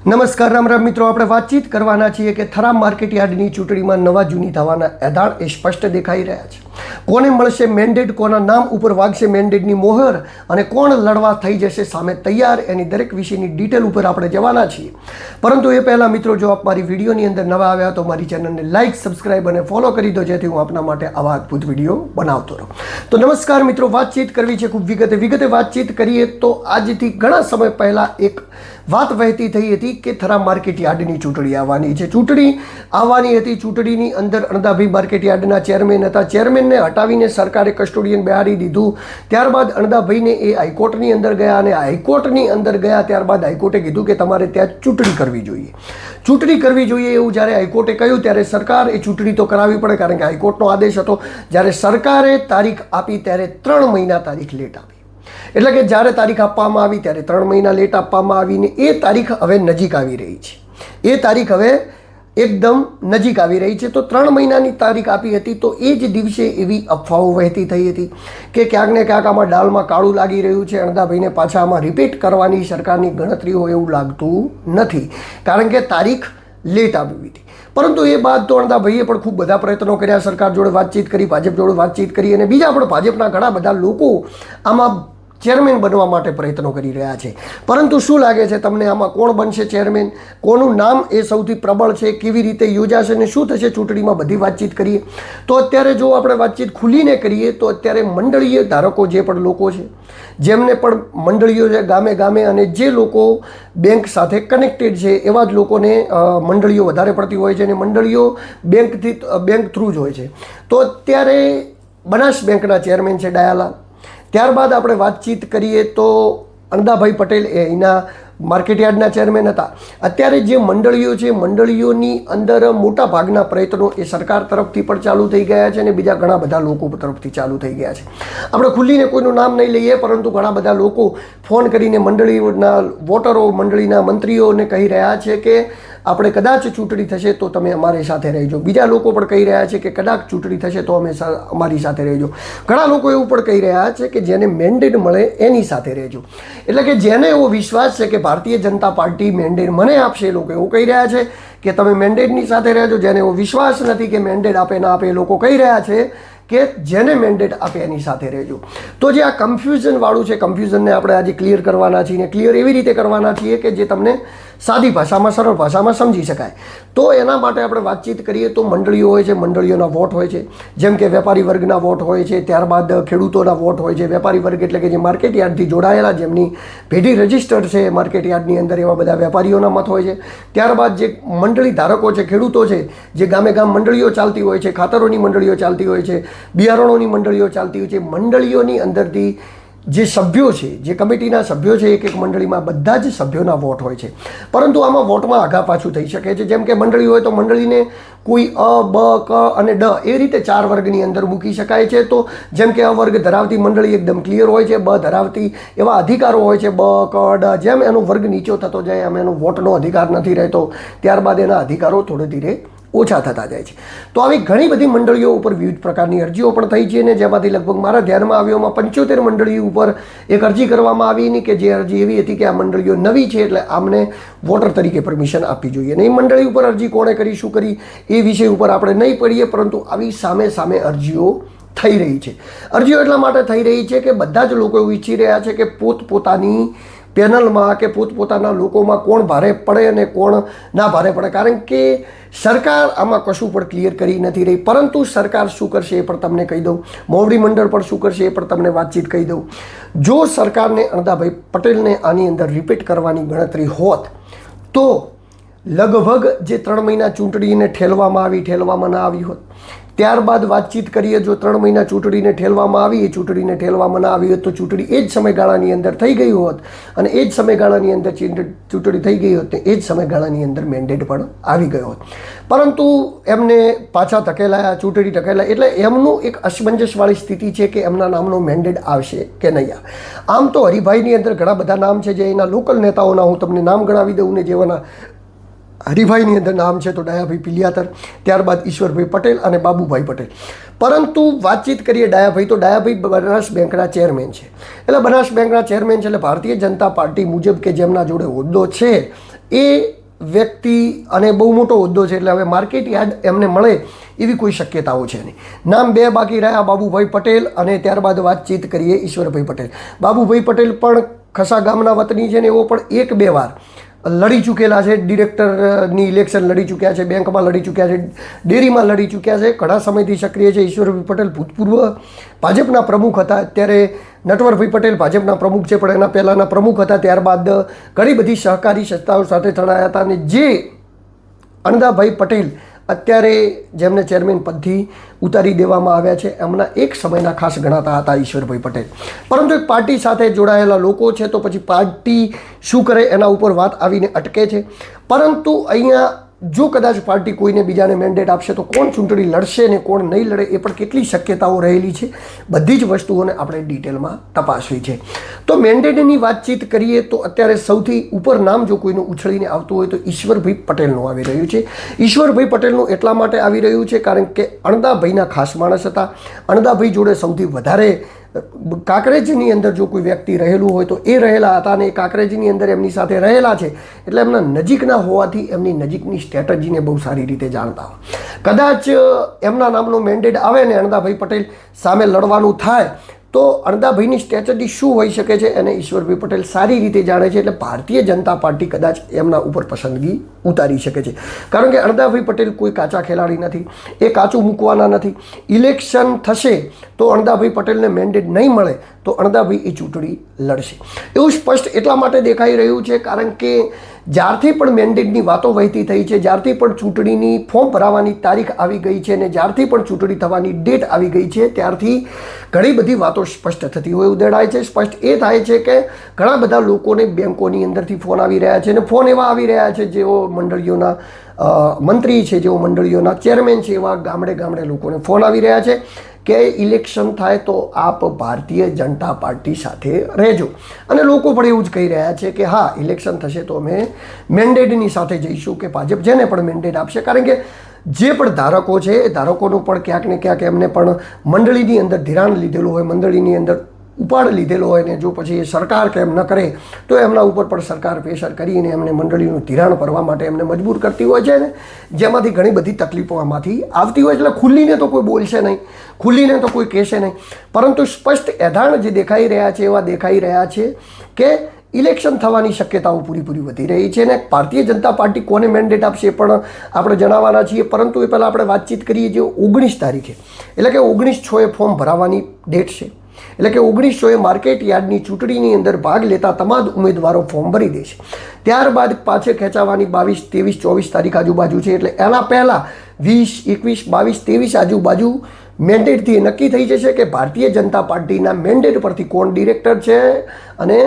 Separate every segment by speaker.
Speaker 1: નમસ્કાર રામ રામ મિત્રો, આપણે વાતચીત કરવાના છીએ કે થરા માર્કેટ યાર્ડની ચૂંટણીમાં નવા જૂની થવાના એધાણ એ સ્પષ્ટ દેખાઈ રહ્યા છે. કોને મળશે મેન્ડેટ, કોના નામ ઉપર વાગશે મેન્ડેટની મોહર અને કોણ લડવા થઈ જશે સામે તૈયાર, એની દરેક વિષયની ડિટેલ ઉપર આપણે જવાના છીએ. પરંતુ એ પહેલાં મિત્રો, જો આપ મારી વિડીયોની અંદર નવા આવ્યા તો મારી ચેનલને લાઇક, સબસ્ક્રાઇબ અને ફોલો કરી દો, જેથી હું આપના માટે આવા અદ્ભુત વિડીયો બનાવતો રહું. તો નમસ્કાર મિત્રો, વાતચીત કરવી છે ખૂબ વિગતે વાતચીત કરીએ તો આજથી ઘણા સમય પહેલાં એક વાત વહેતી થઈ હતી કે થરા માર્કેટ યાર્ડની ચૂંટણી આવવાની છે. ચૂંટણી આવવાની હતી. ચૂંટણીની અંદર અણદાભાઈ માર્કેટ યાર્ડના ચેરમેન હતા. ચેરમેનને હટાવીને સરકારે કસ્ટોડિયન બેહાડી દીધું. ત્યારબાદ અણદાભાઈને એ હાઈકોર્ટની અંદર ગયા અને હાઈકોર્ટની અંદર ગયા ત્યારબાદ હાઈકોર્ટે કીધું કે તમારે ત્યાં ચૂંટણી કરવી જોઈએ. ચૂંટણી કરવી જોઈએ એવું જ્યારે હાઈકોર્ટે કહ્યું ત્યારે સરકાર એ ચૂંટણી તો કરાવવી પડે, કારણ કે હાઈકોર્ટનો આદેશ હતો. જ્યારે સરકારે તારીખ આપી ત્યારે 3 મહિના તારીખ લેટ આપી. એટલે કે જ્યારે તારીખ આપવામાં આવી ત્યારે 3 મહિના લેટ આપવામાં આવીને એ તારીખ હવે નજીક આવી રહી છે. એ તારીખ હવે એકદમ નજીક આવી રહી છે. તો 3 મહિનાની તારીખ આપી હતી. તો એ જ દિવસે એવી અફવાઓ વહેતી થઈ હતી કે ક્યાંક ને ક્યાંક આમાં દાળમાં કાળું લાગી રહ્યું છે. અણદાભાઈને પાછા આમાં રિપીટ કરવાની સરકારની ગણતરી હોય એવું લાગતું નથી, કારણ કે તારીખ લેટ આવી હતી. પરંતુ એ બાદ તો અણદાભાઈએ પણ ખૂબ બધા પ્રયત્નો કર્યા. સરકાર જોડે વાતચીત કરી, ભાજપ જોડે વાતચીત કરી અને બીજા પણ ભાજપના ઘણા બધા લોકો આમાં ચેરમેન બનવા માટે પ્રયત્નો કરી રહ્યા છે. પરંતુ શું લાગે છે તમને, આમાં કોણ બનશે ચેરમેન, કોનું નામ એ સૌથી પ્રબળ છે, કેવી રીતે યોજાશે અને શું થશે ચૂંટણીમાં, બધી વાતચીત કરીએ. તો અત્યારે જો આપણે વાતચીત ખુલીને કરીએ તો અત્યારે મંડળીય ધારકો જે પણ લોકો છે, જેમને પણ મંડળીઓ છે ગામે ગામે, અને જે લોકો બેંક સાથે કનેક્ટેડ છે એવા જ લોકોને મંડળીઓ વધારે પડતી હોય છે અને મંડળીઓ બેંક થ્રુ જ હોય છે. તો અત્યારે બનાસ બેંકના ચેરમેન છે ડાયાલાલ. ત્યારબાદ આપણે વાતચીત કરીએ તો અણદાભાઈ પટેલ એ અહીંના માર્કેટ યાર્ડના ચેરમેન હતા. અત્યારે જે મંડળીઓ છે, મંડળીઓની અંદર મોટા ભાગના પ્રયત્નો એ સરકાર તરફથી પણ ચાલુ થઈ ગયા છે અને બીજા ઘણા બધા લોકો તરફથી ચાલુ થઈ ગયા છે. આપણે ખુલ્લીને કોઈનું નામ નહીં લઈએ, પરંતુ ઘણા બધા લોકો ફોન કરીને મંડળીઓના વોટરો, મંડળીના મંત્રીઓને કહી રહ્યા છે કે આપણે કદાચ ચૂંટણી થશે તો તમે અમારી સાથે રહેજો. બીજા લોકો પણ કહી રહ્યા છે કે કદાચ ચૂંટણી થશે તો અમે અમારી સાથે રહેજો. ઘણા લોકો એવું પણ કહી રહ્યા છે કે જેને મેન્ડેટ મળે એની સાથે રહેજો. એટલે કે જેને એવો વિશ્વાસ છે કે ભારતીય જનતા પાર્ટી મેન્ડેટ મને આપશે, એ લોકો એવું કહી રહ્યા છે કે તમે મેન્ડેટની સાથે રહેજો. જેને એવો વિશ્વાસ નથી કે મેન્ડેટ આપે ના આપે, એ લોકો કહી રહ્યા છે કે જેને મેન્ડેટ આપે એની સાથે રહેજો. તો જે આ કન્ફ્યુઝનવાળું છે, કન્ફ્યુઝનને આપણે આજે ક્લિયર કરવાના છીએ ને ક્લિયર એવી રીતે કરવાના છીએ કે જે તમને સાદી ભાષામાં, સરળ ભાષામાં સમજી શકાય. તો એના માટે આપણે વાતચીત કરીએ તો મંડળીઓ હોય છે, મંડળીઓના વોટ હોય છે. જેમ કે વેપારી વર્ગના વોટ હોય છે, ત્યારબાદ ખેડૂતોના વોટ હોય છે. વેપારી વર્ગ એટલે કે જે માર્કેટ યાર્ડથી જોડાયેલા, જેમની પેઢી રજિસ્ટર્ડ છે માર્કેટ યાર્ડની અંદર, એવા બધા વેપારીઓના મત હોય છે. ત્યારબાદ જે મંડળી ધારકો છે, ખેડૂતો છે, જે ગામે ગામ મંડળીઓ ચાલતી હોય છે, ખાતરોની મંડળીઓ ચાલતી હોય છે, બિયારણોની મંડળીઓ ચાલતી હોય છે. મંડળીઓની અંદરથી જે સભ્યો છે, જે કમિટીના સભ્યો છે, એક મંડળીમાં બધા જ સભ્યોના વોટ હોય છે. પરંતુ આમાં વોટમાં આઘા પાછું થઈ શકે છે. જેમ કે મંડળી હોય તો મંડળીને કોઈ અ, બ, ક અને ડ એ રીતે 4 વર્ગની અંદર મૂકી શકાય છે. તો જેમ કે અ વર્ગ ધરાવતી મંડળી એકદમ ક્લિયર હોય છે, બ ધરાવતી એવા અધિકારો હોય છે, બ, ક, ડ. જેમ એનો વર્ગ નીચો થતો જાય એમ એનો વોટનો અધિકાર નથી રહેતો, ત્યારબાદ એના અધિકારો થોડે ધીરે ઓછા થતા જાય છે. તો આવી ઘણી બધી મંડળીઓ ઉપર વિવિધ પ્રકારની અરજીઓ પણ થઈ છે, ને જેમાંથી લગભગ મારા ધ્યાનમાં આવ્યોમાં 75 મંડળીઓ ઉપર એક અરજી કરવામાં આવી કે જે અરજી એવી હતી કે આ મંડળીઓ નવી છે એટલે આમને વોટર તરીકે પરમિશન આપવી જોઈએ. અને એ મંડળી ઉપર અરજી કોણે કરી, શું કરી, એ વિષય ઉપર આપણે નહીં પડીએ, પરંતુ આવી સામે સામે અરજીઓ થઈ રહી છે. અરજીઓ એટલા માટે થઈ રહી છે કે બધા જ લોકો એવું ઈચ્છી રહ્યા છે કે પોતપોતાની પેનલમાં કે પોતપોતાના લોકોમાં કોણ ભારે પડે અને કોણ ના ભારે પડે. કારણ કે સરકાર આમાં કશું પણ ક્લિયર કરી નથી રહી. પરંતુ સરકાર શું કરશે એ પણ તમને કહી દઉં, મોવડી મંડળ પણ શું કરશે એ પણ તમને વાતચીત કહી દઉં. જો સરકારને અણદાભાઈ પટેલને આની અંદર રિપીટ કરવાની ગણતરી હોત તો લગભગ જે 3 મહિના ચૂંટણીને ઠેલવામાં ના આવી હોત. ત્યારબાદ વાતચીત કરીએ, જો 3 મહિના ચૂંટણીને ઠેલવામાં આવી, એ ચૂંટણીને ઠેલવામાં ના આવી હોત તો ચૂંટણી એ જ સમયગાળાની અંદર થઈ ગઈ હોત, અને એ જ સમયગાળાની અંદર ચૂંટણી થઈ ગઈ હોત ને એ જ સમયગાળાની અંદર મેન્ડેટ પણ આવી ગયો હોત. પરંતુ એમને પાછા ધકેલાયા, ચૂંટણી ધકેલાય, એટલે એમનું એક અસમંજસવાળી સ્થિતિ છે કે એમના નામનો મેન્ડેટ આવશે કે નહીં આવે. આમ તો હરિભાઈની અંદર ઘણા બધા નામ છે, જે એના લોકલ નેતાઓના હું તમને નામ ગણાવી દઉં ને, જેવાના હરિભાઈની અંદર નામ છે તો ડાયાભાઈ પિલિયાતર, ત્યારબાદ ઈશ્વરભાઈ પટેલ અને બાબુભાઈ પટેલ. પરંતુ વાતચીત કરીએ ડાયાભાઈ, તો ડાયાભાઈ બનાસ બેંકના ચેરમેન છે. એટલે બનાસ બેંકના ચેરમેન છે એટલે ભારતીય જનતા પાર્ટી મુજબ કે જેમના જોડે હોદ્દો છે એ વ્યક્તિ અને બહુ મોટો હોદ્દો છે એટલે હવે માર્કેટ યાર્ડ એમને મળે એવી કોઈ શક્યતાઓ છે નહીં. નામ બે બાકી રહ્યા, બાબુભાઈ પટેલ અને ત્યારબાદ વાતચીત કરીએ ઈશ્વરભાઈ પટેલ. બાબુભાઈ પટેલ પણ ખસા ગામના વતની છે ને એવો પણ 1-2 વાર લડી ચૂકેલા છે. ડિરેક્ટરની ઇલેક્શન લડી ચૂક્યા છે, બેંકમાં લડી ચૂક્યા છે, ડેરીમાં લડી ચૂક્યા છે, ઘણા સમયથી સક્રિય છે. ઈશ્વરભાઈ પટેલ ભૂતપૂર્વ ભાજપના પ્રમુખ હતા, અત્યારે નટવરભાઈ પટેલ ભાજપના પ્રમુખ છે, પણ એના પહેલાંના પ્રમુખ હતા. ત્યારબાદ ઘણી બધી સહકારી સંસ્થાઓ સાથે જોડાયા હતા અને જે અણદાભાઈ પટેલ અત્યારે જેમને ચેરમેન પદથી ઉતારી દેવામાં આવ્યા છે એમના એક સમયના ખાસ ગણાતા હતા ઈશ્વરભાઈ પટેલ. પરંતુ એક પાર્ટી સાથે જોડાયેલા લોકો છે તો પછી પાર્ટી શું કરે એના ઉપર વાત આવીને અટકે છે. પરંતુ અહીંયા જો કદાચ પાર્ટી કોઈને બીજાને મેન્ડેટ આપશે તો કોણ ચૂંટણી લડશે ને કોણ નહીં લડે એ પણ કેટલી શક્યતાઓ રહેલી છે, બધી જ વસ્તુઓને આપણે ડિટેલમાં તપાસવી છે. તો મેન્ડેટની વાતચીત કરીએ તો અત્યારે સૌથી ઉપર નામ જો કોઈનું ઉછળીને આવતું હોય તો ઈશ્વરભાઈ પટેલનું આવી રહ્યું છે. ઈશ્વરભાઈ પટેલનું એટલા માટે આવી રહ્યું છે કારણ કે અણદાભાઈના ખાસ માણસ હતા. અણદાભાઈ જોડે સૌથી વધારે કાંકરેજની અંદર જો કોઈ વ્યક્તિ રહેલું હોય તો એ રહેલા હતા અને એ કાંકરેજની અંદર એમની સાથે રહેલા છે એટલે એમના નજીકના હોવાથી એમની નજીકની સ્ટ્રેટેજીને બહુ સારી રીતે જાણતા હોય. કદાચ એમના નામનો મેન્ડેટ આવે ને અણદાભાઈ પટેલ સામે લડવાનું થાય તો અણદાભાઈની સ્ટ્રેટેજી શું હોઈ શકે છે એને ઈશ્વરભાઈ પટેલ સારી રીતે જાણે છે. એટલે ભારતીય જનતા પાર્ટી કદાચ એમના ઉપર પસંદગી ઉતારી શકે છે કારણ કે અણદાભાઈ પટેલ કોઈ કાચા ખેલાડી નથી, એ કાચું મૂકવાના નથી. ઇલેક્શન થશે તો અણદાભાઈ પટેલને મેન્ડેટ નહીં મળે તો અણદાભાઈ એ ચૂંટણી લડશે એવું સ્પષ્ટ એટલા માટે દેખાઈ રહ્યું છે કારણ કે જ્યારથી પણ મેન્ડેટની વાતો વહેતી થઈ છે, જ્યારથી પણ ચૂંટણીની ફોર્મ ભરાવાની તારીખ આવી ગઈ છે અને જ્યારથી પણ ચૂંટણી થવાની ડેટ આવી ગઈ છે ત્યારથી ઘણી બધી વાતો સ્પષ્ટ થતી હોય એવું દેખાય છે. સ્પષ્ટ એ થાય છે કે ઘણા બધા લોકોને બેંકોની અંદરથી ફોન આવી રહ્યા છે અને ફોન એવા આવી રહ્યા છે જેઓ મંડળીઓના મંત્રી છે, જેઓ મંડળીઓના ચેરમેન છે, એવા ગામડે ગામડે લોકોને ફોન આવી રહ્યા છે કે ઇલેક્શન થાય તો આપ ભારતીય જનતા પાર્ટી સાથે રહેજો. અને લોકો પણ એવું જ કહી રહ્યા છે કે હા ઇલેક્શન થશે તો અમે મેન્ડેટની સાથે જઈશું કે ભાજપ જેને પણ મેન્ડેટ આપશે. કારણ કે જે પણ ધારકો છે એ ધારકોનું પણ ક્યાંક ને ક્યાંક એમને પણ મંડળીની અંદર ધિરાણ લીધેલું હોય, મંડળીની અંદર ઉપાડ લીધેલો હોય ને જો પછી એ સરકાર કેમ ન કરે તો એમના ઉપર પણ સરકાર પ્રેશર કરીને એમને મંડળીનું ધિરાણ ભરવા માટે એમને મજબૂર કરતી હોય છે ને જેમાંથી ઘણી બધી તકલીફો આમાંથી આવતી હોય. એટલે ખુલ્લીને તો કોઈ બોલશે નહીં, ખુલ્લીને તો કોઈ કહેશે નહીં, પરંતુ સ્પષ્ટ એધાણ જે દેખાઈ રહ્યા છે એવા દેખાઈ રહ્યા છે કે ઇલેક્શન થવાની શક્યતાઓ પૂરી વધી રહી છે અને ભારતીય જનતા પાર્ટી કોને મેન્ડેટ આપશે પણ આપણે જણાવવાના છીએ. પરંતુ એ પહેલાં આપણે વાતચીત કરીએ જે 19 તારીખે એટલે કે 19/6 ફોર્મ ભરાવાની ડેટ છે. એટલે કે 19/6 માર્કેટ યાર્ડની ચૂંટણીની અંદર ભાગ લેતા તમામ ઉમેદવારો ફોર્મ ભરી દે છે. ત્યારબાદ પાછળ ખેંચાવાની 22, 23, 24 તારીખ આજુબાજુ છે. એટલે એના પહેલાં 20, 21, 22, 23 આજુબાજુ મેન્ડેટથી નક્કી થઈ જશે કે ભારતીય જનતા પાર્ટીના મેન્ડેટ પરથી કોણ ડિરેક્ટર છે અને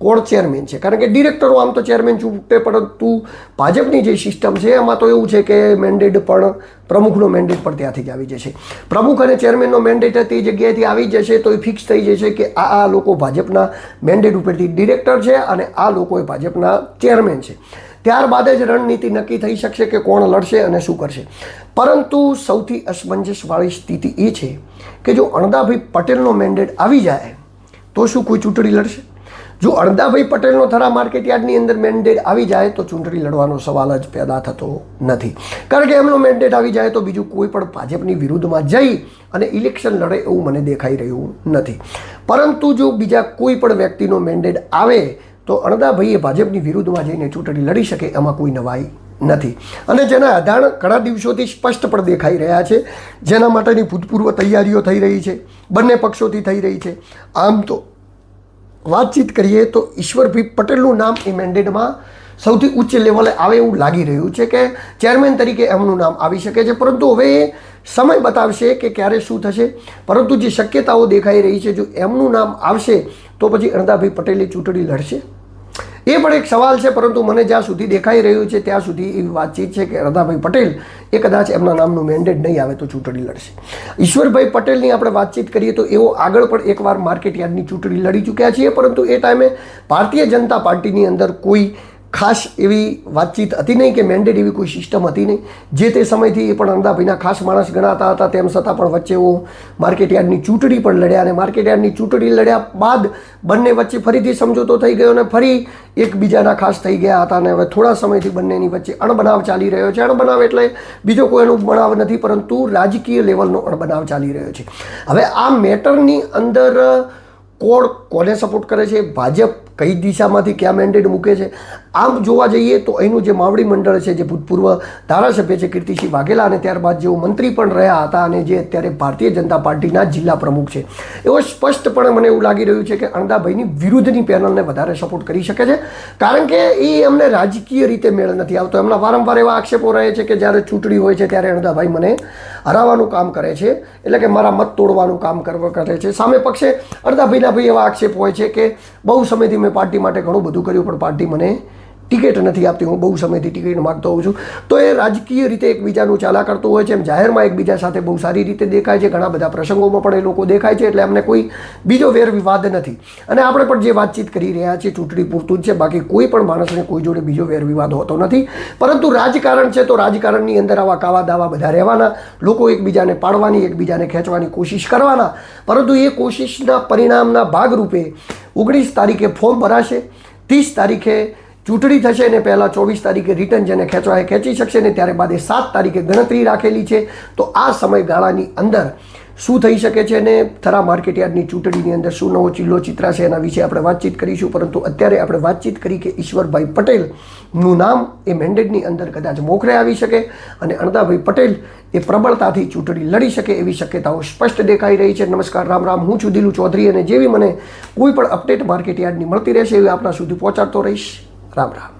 Speaker 1: કોણ ચેરમેન છે. કારણ કે ડિરેક્ટરો આમ તો ચેરમેન ચૂંટે પરંતુ ભાજપની જે સિસ્ટમ છે એમાં તો એવું છે કે મેન્ડેટ પણ પ્રમુખનો મેન્ડેટ પણ ત્યાંથી જ આવી જશે. પ્રમુખ અને ચેરમેનનો મેન્ડેટ તે જગ્યાએથી આવી જશે તો એ ફિક્સ થઈ જશે કે આ લોકો ભાજપના મેન્ડેટ ઉપરથી ડિરેક્ટર છે અને આ લોકો એ ભાજપના ચેરમેન છે. ત્યારબાદ જ રણનીતિ નક્કી થઈ શકશે કે કોણ લડશે અને શું કરશે. પરંતુ સૌથી અસમંજસવાળી સ્થિતિ એ છે કે જો અણદાભાઈ પટેલનો મેન્ડેટ આવી જાય તો શું કોઈ ચૂંટણી લડશે? જો અણદાભાઈ પટેલનો થરા માર્કેટ યાર્ડની અંદર મેન્ડેટ આવી જાય તો ચૂંટણી લડવાનો સવાલ જ પેદા થતો નથી. કારણ કે એમનો મેન્ડેટ આવી જાય તો બીજું કોઈ પણ ભાજપની વિરુદ્ધમાં જઈ અને ઇલેક્શન લડે એવું મને દેખાઈ રહ્યું નથી. પરંતુ જો બીજા કોઈ પણ વ્યક્તિનો મેન્ડેટ આવે તો અણદાભાઈએ ભાજપની વિરુદ્ધમાં જઈને ચૂંટણી લડી શકે એમાં કોઈ નવાઈ નથી. અને જેના આધાર ઘણા દિવસોથી સ્પષ્ટ પણ દેખાઈ રહ્યા છે, જેના માટેની ભૂતપૂર્વ તૈયારીઓ થઈ રહી છે, બંને પક્ષોથી થઈ રહી છે. આમ તો વાતચીત કરીએ તો ઈશ્વરભાઈ પટેલનું નામ એ મેન્ડેટમાં સૌથી ઉચ્ચ લેવલે આવે એવું લાગી રહ્યું છે કે ચેરમેન તરીકે એમનું નામ આવી શકે છે. પરંતુ હવે એ સમય બતાવશે કે ક્યારે શું થશે. પરંતુ જે શક્યતાઓ દેખાઈ રહી છે જો એમનું નામ આવશે તો પછી અણદાભાઈ પટેલે ચૂંટણી લડશે એ પણ એક સવાલ છે. પરંતુ મને જ્યાં સુધી દેખાઈ રહ્યું છે ત્યાં સુધી એવી વાતચીત છે કે અણદાભાઈ પટેલ એ કદાચ એમના નામનું મેન્ડેટ નહીં આવે તો ચૂંટણી લડશે. ઈશ્વરભાઈ પટેલની આપણે વાતચીત કરીએ તો એઓ આગળ પણ એકવાર માર્કેટ યાર્ડની ચૂંટણી લડી ચૂક્યા છીએ પરંતુ એ ટાઈમે ભારતીય જનતા પાર્ટીની અંદર કોઈ ખાસ એવી વાતચીત હતી નહીં કે મેન્ડેટ એવી કોઈ સિસ્ટમ હતી નહીં. જે તે સમયથી એ પણ અણદાભાઈના ખાસ માણસ ગણાતા હતા. તેમ છતાં પણ વચ્ચે એવો માર્કેટયાર્ડની ચૂંટણી પણ લડ્યા અને માર્કેટયાર્ડની ચૂંટણી લડ્યા બાદ બંને વચ્ચે ફરીથી સમજૂતો થઈ ગયો અને ફરી એકબીજાના ખાસ થઈ ગયા હતા. અને હવે થોડા સમયથી બંનેની વચ્ચે અણબનાવ ચાલી રહ્યો છે. અણબનાવ એટલે બીજો કોઈ બનાવ નથી, પરંતુ રાજકીય લેવલનો અણબનાવ ચાલી રહ્યો છે. હવે આ મેટરની અંદર કોને સપોર્ટ કરે છે, ભાજપ કઈ દિશામાંથી ક્યાં મેન્ડેટ મૂકે છે, આમ જોવા જઈએ તો અહીંનું જે માવડી મંડળ છે, જે ભૂતપૂર્વ ધારાસભ્ય છે કીર્તિસિંહ વાઘેલા અને ત્યારબાદ જેઓ મંત્રી પણ રહ્યા હતા અને જે અત્યારે ભારતીય જનતા પાર્ટીના જિલ્લા પ્રમુખ છે, એવો સ્પષ્ટપણે મને એવું લાગી રહ્યું છે કે અણદાભાઈની વિરુદ્ધની પેનલને વધારે સપોર્ટ કરી શકે છે. કારણ કે એ એમને રાજકીય રીતે મેળ નથી આવતો. એમના વારંવાર એવા આક્ષેપો રહે છે કે જ્યારે ચૂંટણી હોય છે ત્યારે અણદાભાઈ મને હરાવવાનું કામ કરે છે, એટલે કે મારા મત તોડવાનું કામ કરે છે. સામે પક્ષે અણદાભાઈના ભાઈ એવા આક્ષેપ હોય છે કે બહુ સમયથી મેં પાર્ટી માટે ઘણું બધું કર્યું પણ પાર્ટી મને ટિકિટ નથી આપતી, હું બહુ સમયથી ટિકિટ માગતો હોઉં છું. તો એ રાજકીય રીતે એકબીજાનું ચાલા કરતું હોય છે. એમ જાહેરમાં એકબીજા સાથે બહુ સારી રીતે દેખાય છે, ઘણા બધા પ્રસંગોમાં પણ એ લોકો દેખાય છે, એટલે એમને કોઈ બીજો વેર વિવાદ નથી. અને આપણે પણ જે વાતચીત કરી રહ્યા છીએ ચૂંટણી પૂરતું જ છે, બાકી કોઈ પણ માણસને કોઈ જોડે બીજો વેર વિવાદ હોતો નથી. પરંતુ રાજકારણ છે તો રાજકારણની અંદર આવા કાવા દાવા બધા રહેવાના, લોકો એકબીજાને પાડવાની, એકબીજાને ખેંચવાની કોશિશ કરવાના. પરંતુ એ કોશિશના પરિણામના ભાગરૂપે 19 તારીખે ફોર્મ ભરાશે, 30 તારીખે ચૂંટણી થશે અને પહેલાં 24 તારીખે રિટર્ન જેને ખેંચવા એ ખેંચી શકશે ને ત્યારબાદ એ 7 તારીખે ગણતરી રાખેલી છે. તો આ સમયગાળાની અંદર શું થઈ શકે છે અને થરા માર્કેટયાર્ડની ચૂંટણીની અંદર શું નવો ચિલ્લો ચિત્રાશે એના વિશે આપણે વાતચીત કરીશું. પરંતુ અત્યારે આપણે વાતચીત કરી કે ઈશ્વરભાઈ પટેલનું નામ એ મેન્ડેટની અંદર કદાચ મોખરે આવી શકે અને અણદાભાઈ પટેલ એ પ્રબળતાથી ચૂંટણી લડી શકે એવી શક્યતાઓ સ્પષ્ટ દેખાઈ રહી છે. નમસ્કાર, રામ રામ. હું છું દિલુ ચૌધરી અને જેવી મને કોઈ પણ અપડેટ માર્કેટયાર્ડની મળતી રહેશે એવી આપણા સુધી પહોંચાડતો રહીશ. રામ રામ.